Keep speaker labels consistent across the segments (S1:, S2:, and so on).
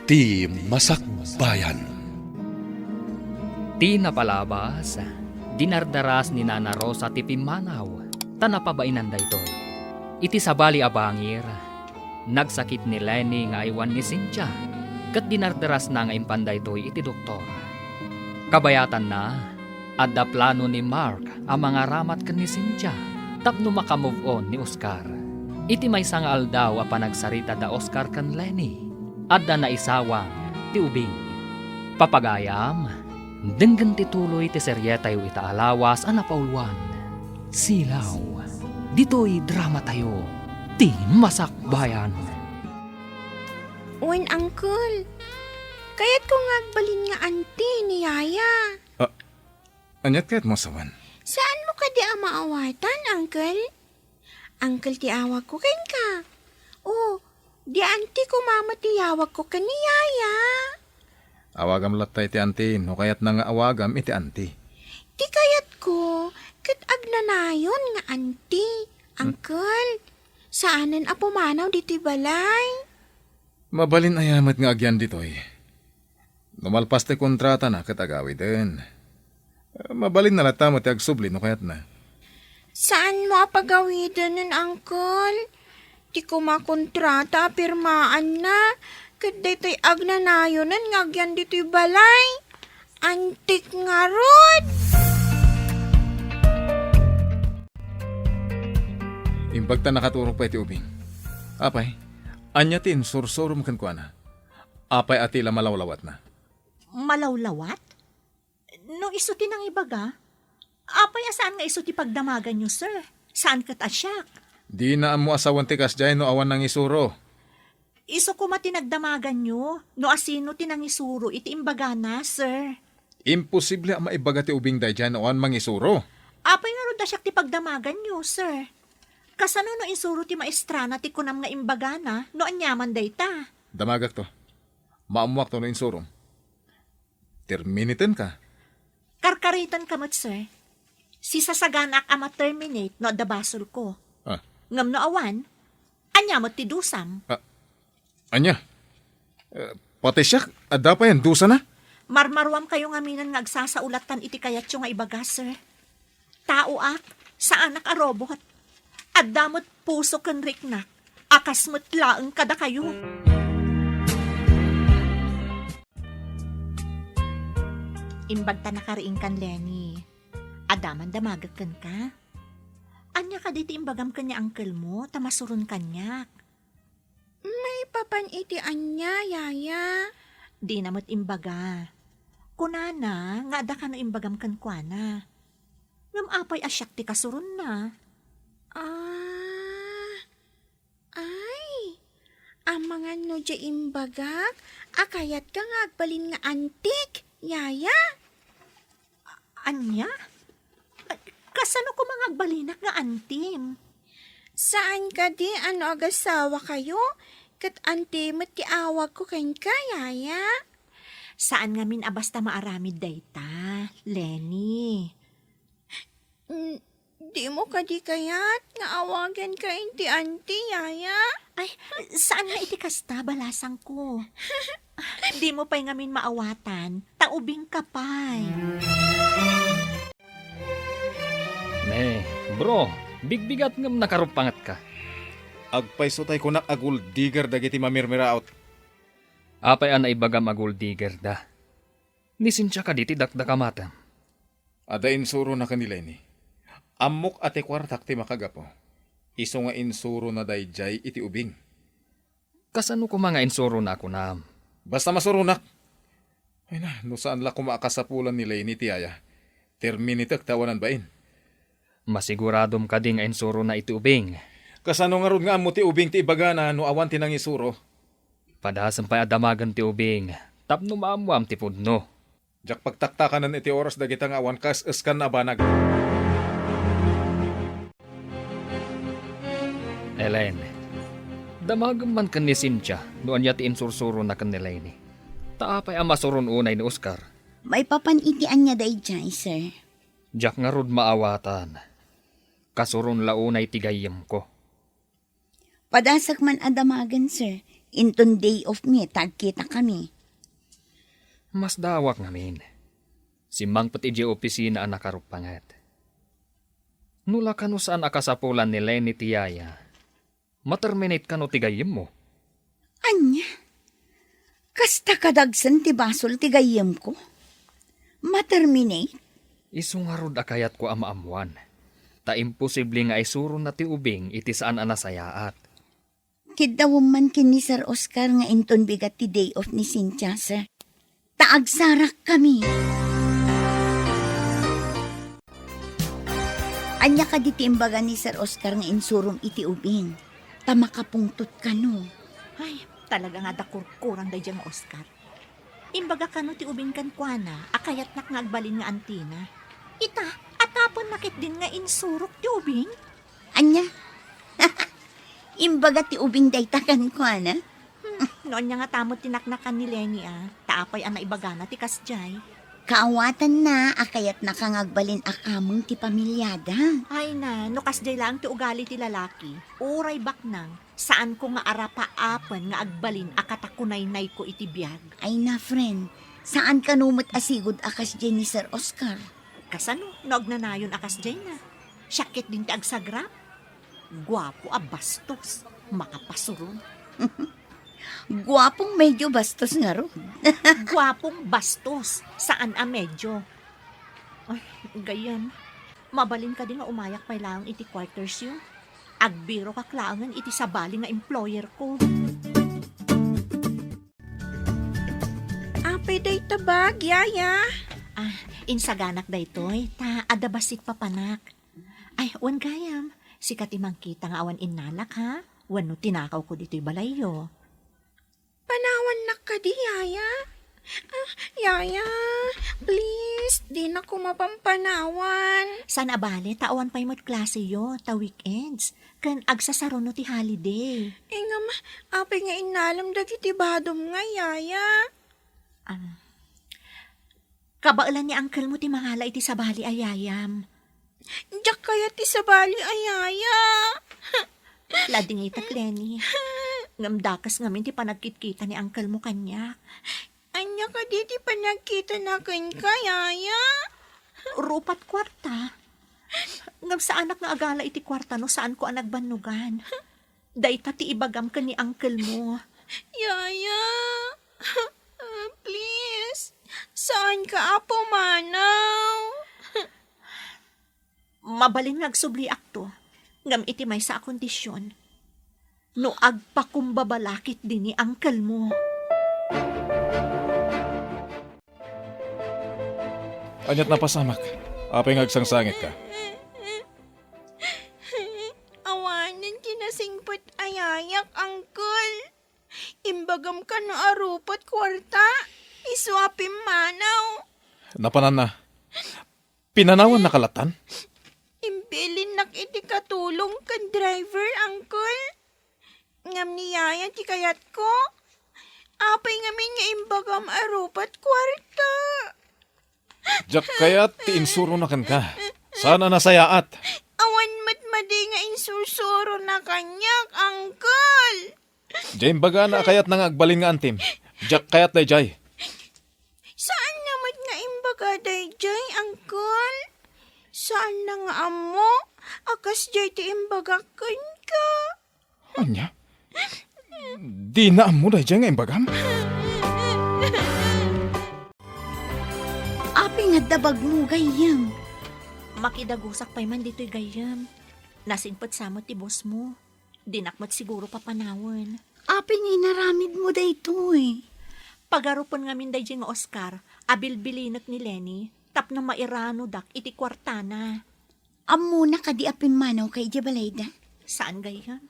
S1: Ti Masakbayan.
S2: Ti napalabas, dinardaras ni Nana Rosa ti Pimanaw, tanapabainan daytoy. Iti sabali abangir, nagsakit ni Lenny nga iwan ni Cynthia, kat dinardaras na nga impanday toy iti doktor. Kabayatan na, adda plano ni Mark ang mga ramat kan ni Cynthia, tapno makamove on ni Oscar. Iti may sangal daw a panagsarita da Oscar kan Lenny, adda na isawang ti ubing. Papagayam, denggan ti tuloy ti seryetayo ita alawas a napauluan. Silaw, dito'y drama tayo, ti Masakbayan.
S3: Uwan, Uncle. Kaya't ko ngagbalin nga anti ni Yaya.
S4: Anyat kaya't mo sawan?
S3: Saan mo ka di maawatan, Uncle? Uncle, ti awag ko ken ka. Oh, di anti ko mama ti awag ko ka ni Yaya.
S4: Awagam latay ti anti, no kayat na nga awagam iti anti.
S3: Di kayat ko, kat agnanayon nga anti. Uncle, saanan a pumanaw dito'y balay?
S4: Mabalin ayamat nga agyan ditoy. Numalpas ti kontrata na katagawi din. Mabalin na lata mo ti agsubli no kayat na.
S3: Saan mo apagawidan nun, Uncle? Di ko makontrata, pirmaan na. Kat dito'y agnanayonan nga agyan dito'y balay. Antik nga rod.
S4: Imbagta nakaturok pa iti ubing. Apay, anya tin sursurum kan kwa na. Apay atila malawlawat na.
S5: Malawlawat? No iso ti nang ibaga? Apay asaan nga iso ti pagdamagan nyo, sir? Saan kat asyak?
S4: Di na amo asawan ti kasjay no awan ng isuro.
S5: Iso ko matinagdamagan nyo, no asino ti nang isuro iti imbaga na, sir.
S4: Imposible ang maibaga ti ubing day dyan no awan mang isuro.
S5: Apay nga ron dasyak ti pagdamagan nyo, sir. Kasano no isuro ti maestrana ti kunam nga imbaga na, no anyaman day ta?
S4: Damagak to. Maamuak to no insurom. Terminitin ka.
S5: Karkaritan kamot, sir. Si sasaganak ama terminate no adabasol ko.
S4: Ah,
S5: Ngam no awan, anyamot ti dusam.
S4: anya? Pati siya, adda pa yan, dusa na?
S5: Marmarwam kayo nga minan nga agsasaulatan iti kayat yung nga ibaga, sir. Tao ak, sa anak arobot. At damot puso kan riknak, akas mo't laeng kada kayo. Imbagta na kariing kan, Lenny. Adaman damagakan ka. Anya ka diti imbagam kanya uncle mo, tamasuron kanyak.
S3: May papan iti anya, Yaya.
S5: Di namot imbaga. Kunana, nga ada ka no imbagam kan kuana. Ngam apay asyak ti kasurun na.
S3: Ay, ang mga no dya imbagak, akayat ka nga agbalin nga antik, Yaya.
S5: Anya? Kasano ko mga agbalinak nga antim?
S3: Saan ka di ano agasawa kayo? Kat antim at tiawag ko ken ka, Yaya.
S5: Saan nga min abasta maaramid dayta, Lenny?
S3: Di mo ka di kayat nga awagan ka inti anti, Yaya.
S5: Ay, saan nga iti kasta balasang ko? Di mo pa'y ngamin maawatan, taubing kapay.
S2: Ne, bro, bigbigat ngam nakarupangat ka.
S4: Agpay sutay ko na agul digger dagiti mamirmiraot.
S2: Apay an ibagam agul digger da. Nisincha ka diti dakdakamata.
S4: Ada insuro na kanila ni. Amok ate kwartak ti makagapo. Iso nga insuro na dayjay iti ubing.
S2: Kasano ko mga insuro na ako na?
S4: Basta masurunak. Ay na, no saan la kumakasapulan nila ni tiyaya. Terminitek tawanan bain.
S2: Masiguradom ka ding insuro na iti ubing.
S4: Kasano nga ron nga amo ti ubing ti ibaga na no awan ti nang isuro.
S2: Padasam pa'y adamagan ti ubing. Tapno maamuam ti pudno.
S4: Jak pagtaktakanan iti oras dagitang awan kas eskan na banag.
S2: Ellen, damagam man kan ni Cynthia noon niya ti insursuro na kan ni Lenny. Taapay ang masuron unay ni Oscar.
S6: May papanitian niya day dyan, sir.
S2: Jak nga rod maawatan. Kasuron launay tigayam ko.
S6: Padasak man adamagan, sir. Inton day off mi, tagkita kami.
S2: Mas dawak ngamin. Simang pati di opisina ang nakarupangat. Nula kano saan akasapulan ni Lenny tiyaya. Materminate kano tigayim mo.
S6: Anya? Kasta kadagsan ti basol ti gayem ko? Materminate?
S2: Isungarod akayat ko amaamuan. Ta imposible nga isuro na ti ubing iti saan anasayaat.
S6: Kidawom man kin ni Sir Oscar nga inton bigat ti day off ni Cynthia, sir. Taagsarak kami. Anya ka diti imbaga ni Sir Oscar nga insurom iti ubing. Tamakapungtot ka no.
S5: Ay, talaga nga dakurkurang day dyan, Oscar. Imbaga ka no ti ubing kan kuana, akayat nak nga agbalin nga antina. Ita, atapon nakit din nga insurok ti ubing.
S6: Anya? Imbaga ti ubing daytakan ko, ana?
S5: Noon niya nga tamot tinaknakan ni Lenny taapay ang naibagana ti kasjay.
S6: Kaawatan na, akayat nakangagbalin akamong ti pamilyada.
S5: Ay na, no kasjay lang ti ugali ti lalaki. Uray baknang, saan ko nga arapaapan nga agbalin akatakunay-nay ko iti biyag.
S6: Ay na, friend. Saan ka numot asigod akas dyan ni Sir Oscar?
S5: Kasano, nagnanayon akasjay na. Syakit din ti agsagrap. Guwapo bastos, makapasuron.
S6: Guwapong medyo bastos nga ron.
S5: Guwapong bastos, saan medyo. Ay, gayan. Mabalin ka din nga umayak pa lang iti quarters yun. Agbiro ka klaangan iti sabali nga employer ko.
S3: Apay day tabag, yaya.
S5: Insaganak daytoy, ta adabasit papanak. Ay, wan gayam. Sikat imang kita nga awan inalak ha. Wan no tinakaw ko dito'y balayo.
S3: Panawan na ka di, yaya. Yaya, please, di na ko mapampanawan.
S5: San abale, tawan pa'y mo't klase yo, ta weekends. Kan agsasaro no ti holiday.
S3: Nga apay nga inalam dagiti badom nga, yaya.
S5: Kabailan ni uncle mo ti mahala iti sabali ayayam.
S3: Diyak kaya ti sabali ay, yaya.
S5: Lading itak, Lenny. Ngamdakas ngamin ti panagkitkita ni uncle mo kanya.
S3: Anya ka di ti panagkita na kan ka, yaya.
S5: Rupat kwarta. Ngam sa anak nga agala iti kwarta no saan ko anagbanugan. Dayta ti ibagam ka ni uncle mo.
S3: Yaya, please, saan ka apo manaw?
S5: Mabalin nagsubli akto. Ngam iti may sa kondisyon. No agpakumbabalakit din ni uncle mo.
S4: Anyat na pasamak. Apay ngagsangsangit ka.
S3: Awanan kinasingpot ayayak, angkol. Imbagam ka no arupot kwarta. Iswapim manaw.
S4: Napanan na. Pinanawan na kalatan?
S3: Imbilin nak iti katulong kan driver, angkol. Ngam niyaya ti kayat ko. Apay ngamin nga imbagam arupat kwarta.
S4: Jak kaya ti insuro na kan ka. Sana nasayaat.
S3: Awan matmadi nga insusuro na kanyak, angkol.
S4: Jay baga na kayat nang agbalin nga antim. Jak kayat day jay.
S3: Saan naman nga imbaga day jay, angkol? Saan na nga amo? Akas jay ti imbaga kan ka.
S4: Anya? Di na amo day jay nga imbagam?
S6: Api nga dabag mo, gayam.
S5: Makidagusak pa'y man dito'y gayam. Nasingpat samot ti boss mo. Dinakmat siguro papanawan.
S6: Api nga inaramid mo daytoy.
S5: Pagarupon ngamin day nga Oscar, abilbilinak ni Lenny, tap na mairano dak iti kwartana.
S6: Amo na kadi apin manaw kay Jabalayda.
S5: Saan gayam?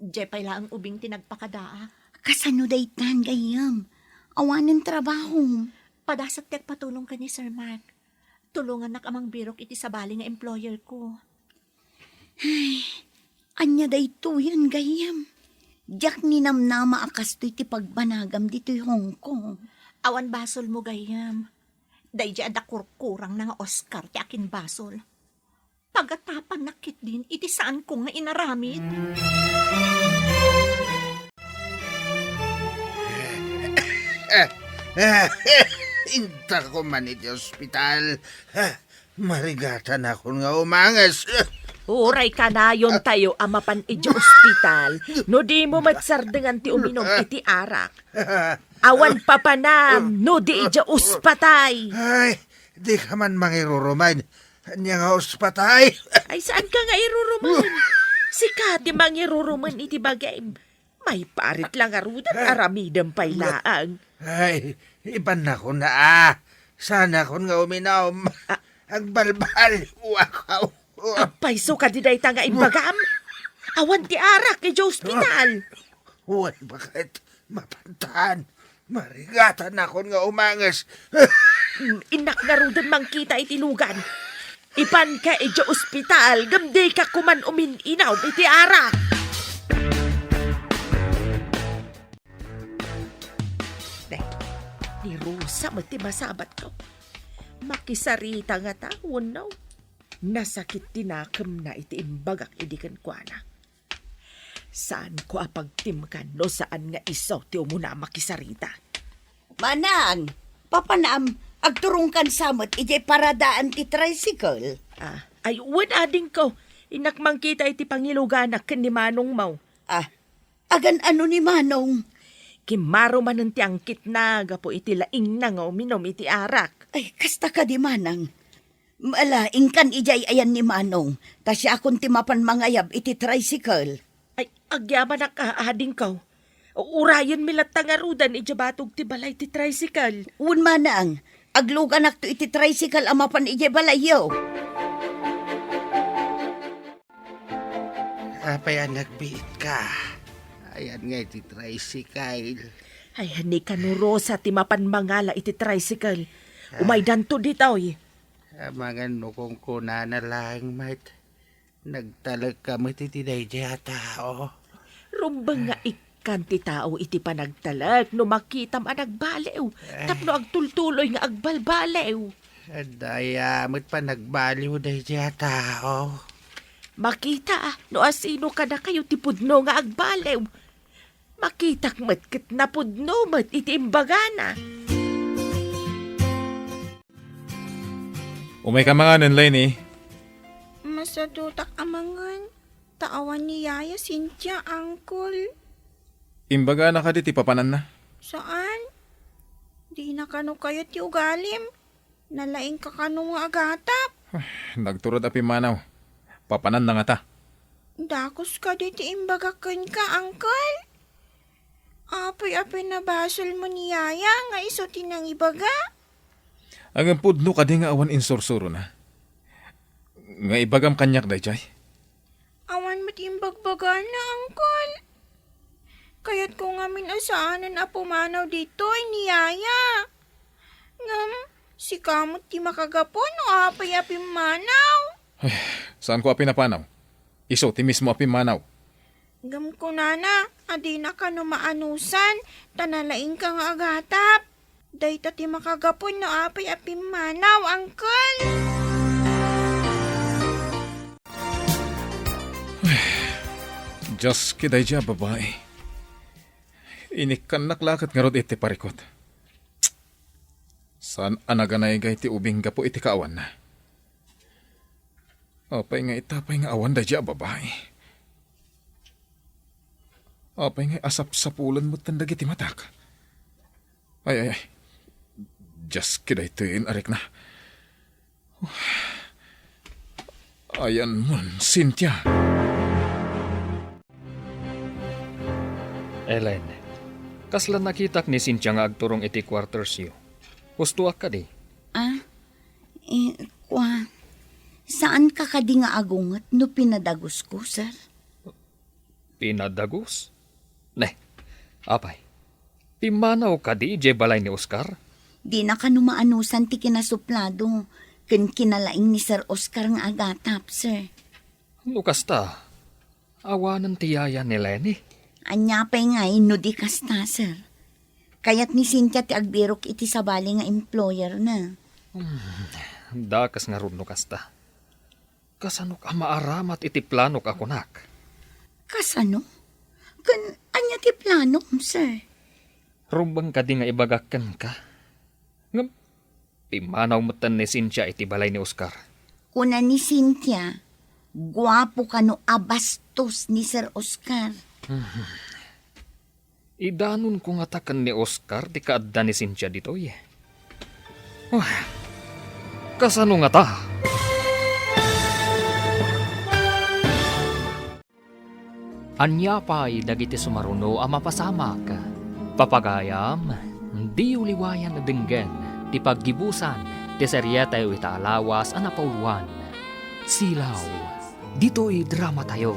S5: Jay pa'y laang ubing tinagpakadaa.
S6: Kasano daytan, gayam. Awanan trabaho.
S5: Padasat tek patulong ka ni Sir Mark. Tulungan nak amang birok iti sabali nga employer ko.
S6: Anya dayto yan, gayam. Diyak ni namnama akas to'y ti pagbanagam dito'y Hong Kong.
S5: Awan basol mo gayam. Day di adakurkurang na nga Oscar ti akin basol. Pagatapan nakit din iti saan ko nga inaramid.
S7: Inta ko man iti ospital. Marigatan ako nga umangas.
S5: Uray ka na yon tayo amapan iti ospital. No di mo matsardengan ti uminom iti arak. Awan papanam, no di iti ospatay.
S7: Ay, di ka man mangiruruman. Anya nga ospatay.
S5: Ay, saan ka nga iruruman? Si Kati mangiruruman iti bagay. May parit lang arudan, aramidang pailaang.
S7: Ay, iban na ko na Sana ko nga uminom. Ang balbal, wakaw.
S5: Apay, so ka di day nga imbagam. Awan ti arak iti ospital.
S7: Uy, bakit mapantaan? Marigatan ako nga umangas.
S5: Inak nga rudan mangkita iti lugan. Ipan ka iti ospital, gamday ka kuman umininaw iti arak. Ni Rosa, mati masabat ko. Makisarita nga taon, no? Nasakit tinakam na iti imbagak idikan kwa na. Saan ko apagtimkan, no? Saan nga isaw ti umuna makisarita?
S6: Manang, papanam, agturong kan samot, ijay paradaan ti tricycle.
S5: Ay, ading ko. Inakmang kita iti pangiluganak ken ni Manong Mau.
S6: Agan ano ni Manong?
S5: Kimaro man ang tiangkit na, gapo iti laing na nga uminom iti arak.
S6: Ay, kasta ka di Manang. Malaing kan ijay ayan ni Manong, ta siya akong timapan mangayab iti tricycle.
S5: Ay, agyaman ading ko. Urayan milat tangarudan iti batog ti balay ti tricycle.
S6: Un Manang, aglugan ak to iti tricycle amapan ijay balayo.
S7: Apayan nagbiit ka. Ayan nga iti tricycle.
S5: Ay, hani ka no Rosa, timapan mangala iti tricycle. Umaydan to ditoy.
S7: Mga nukong kuna na lang, mate. Nagtalag ka mo iti day tao.
S5: Rumbang nga ikan ti tao iti panagtalag, no makitam ang nagbalew. Tapno agtultuloy nga agbalbalew.
S7: Daya mo't pa nagbaliw day tao.
S5: Makita no asino ka na kayo ti pudno nga agbalew. Makitak matkit na pudno mat iti imbagana.
S4: Umay ka mga nun, Lenny.
S3: Masadutak amangan. Taawan ni Yaya, Cynthia, Uncle.
S4: Imbaga na ka di ti papanan na.
S3: Saan? Di na kano kayo ti ugalim. Nalaing ka kano nga agatap.
S4: Nagturod api manaw. Papanan na nga ta.
S3: Dakos ka di ti imbagakan ka, Uncle. Apoy-apoy na basol mo ni Yaya nga iso tinang ibaga.
S4: Ang pudno ka di nga awan insursuro na. Nga ibagam kanyak day chay.
S3: Awan mo't imbagbaga na, Uncle. Kaya't ko nga minasaanan na pumanaw dito ni Yaya. Ngam, si kamot ti makagapon o apay-api manaw.
S4: Saan ko api napanaw? Iso, ti mismo api manaw.
S3: Ngam ko nana, adi na ka no maanusan, tanalaing ka nga agatap. Dahita ti makagapon no apay-api manaw, Uncle.
S4: Diyos kiday dya, babae. Inikan naklakat nga rod iti parikot. Saan anaganay gay ti ubing gapo iti kaawan na? Apay nga itapay nga awan da dya, babae. Apay nga asap-sapulan mo tandag iti matak. Ay. Diyos kiday tuyin, arik na. Ayan mo, Cynthia.
S2: Ellen, kaslan nakitak ni Cynthia nga agturong iti quarters yu. Husto ka di.
S6: Saan ka kadi nga agungat no pinadagos ko, sir?
S2: Pinadagos? Ne, apay. Pimanaw ka di, je balay ni Oscar?
S6: Di na ka numaanusan ti kinasuplado. Ken kinalaing ni Sir Oscar nga agatap, sir.
S2: Lukas ta, awanan tiyaya ni Lenny.
S6: Anyapay nga no di kasta, sir. Kaya't ni Cynthia ti agbirok iti sabali nga employer na.
S2: Dakas nga ron lukas ta. Kasano ka maaramat iti plano ka kunak?
S6: Kasano? Anya ti plano, sir?
S2: Rumbang ka di nga ibagakan ka. Nga, pimanaw mo tan ni Cynthia iti balay ni Oscar.
S6: Kuna ni Cynthia, guwapo ka no abastos ni Sir Oscar.
S2: Idanon ko nga takan ni Oscar di kaadda ni Cynthia ditoy. Kasano nga ta? Anya pa'y dagiti sumaruno ang mapasamak. Papagayam, di uliwayan na dinggen, ti paggibusan, ti seryeta yu itaalawas ang napauluan. Silaw, dito'y drama tayo,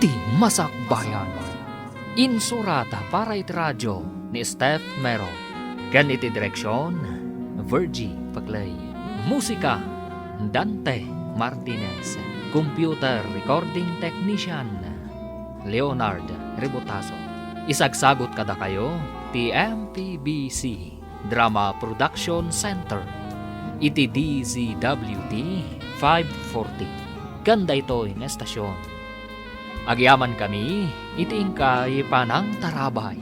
S2: ti Masakbayan. Insurata para iti radyo ni Steph Mero. Gan iti direksyon, Virgie Paglay. Musika, Dante Martinez. Computer Recording Technician, Leonard Rebotaso. Isagsagot kada kayo, ti MPBC Drama Production Center. Iti DZWT 540. Ganda ito ng estasyon. Agyaman kami, iti ingkay panang tarabay.